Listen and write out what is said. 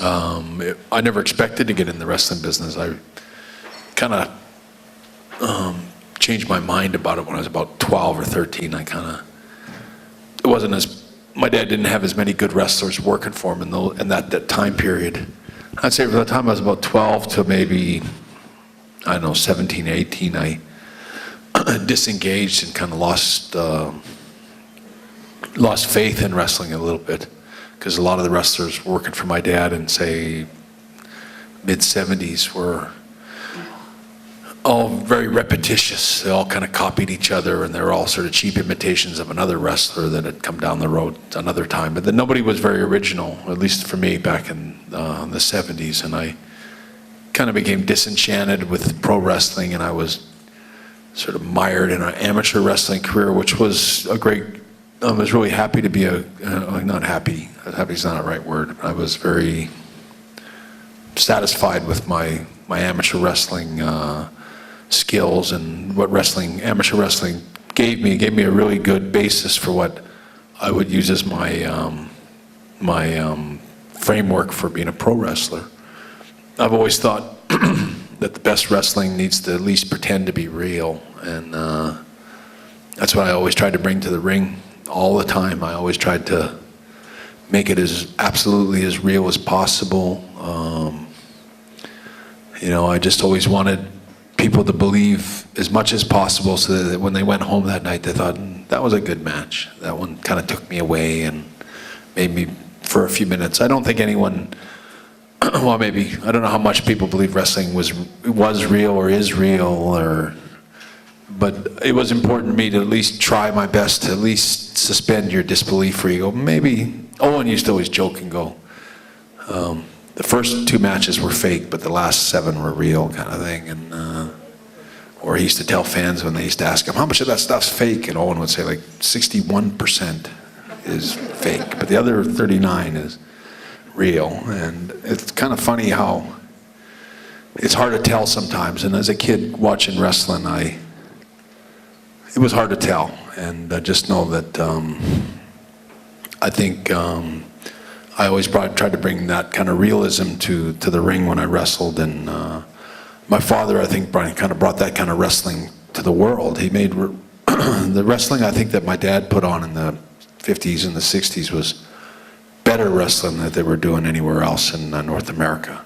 I never expected to get in the wrestling business. I kind of changed my mind about it when I was about 12 or 13. It wasn't as, my dad didn't have as many good wrestlers working for him in that time period. I'd say from the time I was about 12 to maybe, I don't know, 17, 18, I disengaged and kind of lost faith in wrestling a little bit, because a lot of the wrestlers working for my dad in, say, mid-70s were all very repetitious. They all kind of copied each other, and they were all sort of cheap imitations of another wrestler that had come down the road another time. But then nobody was very original, at least for me back in the 70s. And I kind of became disenchanted with pro wrestling, and I was sort of mired in an amateur wrestling career, which was a great, I was really happy to be not happy, happy's not a right word. I was very satisfied with my amateur wrestling skills and what amateur wrestling gave me. It gave me a really good basis for what I would use as my framework for being a pro wrestler. I've always thought that the best wrestling needs to at least pretend to be real, and that's what I always tried to bring to the ring all the time. I always tried to make it as absolutely as real as possible. I just always wanted people to believe as much as possible, so that when they went home that night, they thought, that was a good match. That one kind of took me away and made me for a few minutes. I don't think anyone, well, maybe, I don't know how much people believe wrestling was real or is real, but it was important to me to at least try my best to at least suspend your disbelief, where you go, maybe. Owen used to always joke and go, the first 2 matches were fake, but the last 7 were real, kind of thing. And or he used to tell fans when they used to ask him, how much of that stuff's fake? And Owen would say, like, 61% is fake, but the other 39 is real. And it's kind of funny how it's hard to tell sometimes. And as a kid watching wrestling, it was hard to tell. And I just know that I think I always tried to bring that kind of realism to the ring when I wrestled. And my father, I think, kind of brought that kind of wrestling to the world. He made the wrestling, I think, that my dad put on in the 50s and the 60s was better wrestling than they were doing anywhere else in North America.